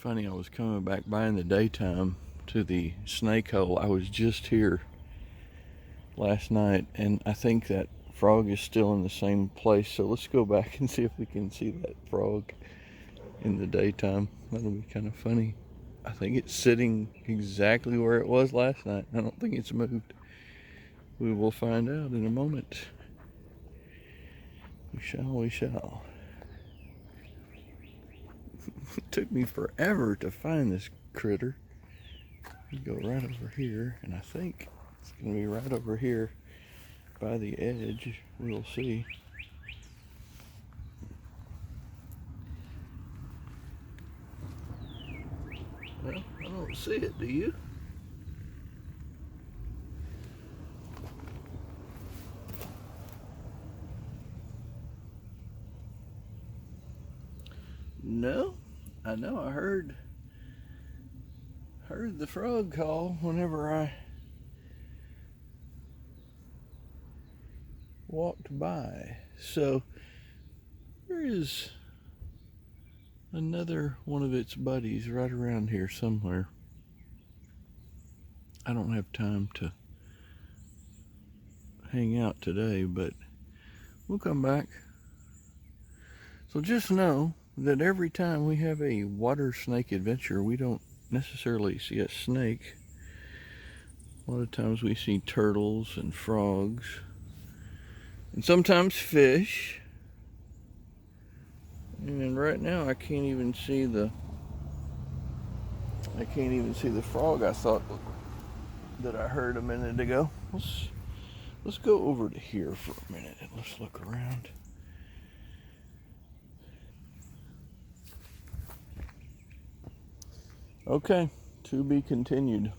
funny, I was coming back by in the daytime to the snake hole. I was just here last night, and I think that frog is still in the same place. So let's go back and see if we can see that frog in the daytime. That'll be kind of funny. I think it's sitting exactly where it was last night. I don't think it's moved. We will find out in a moment. We shall. It took me forever to find this critter. You go right over here, and I think it's going to be right over here by the edge. We'll see. Well, I don't see it, do you? No, I know I heard the frog call whenever I walked by. So there is another one of its buddies right around here somewhere. I don't have time to hang out today, but we'll come back. So just know that every time we have a Watersnake Adventure, we don't necessarily see a snake. A lot of times we see turtles and frogs, and sometimes fish. And right now I can't even see the frog I thought that I heard a minute ago. Let's go over to here for a minute and let's look around. Okay, to be continued.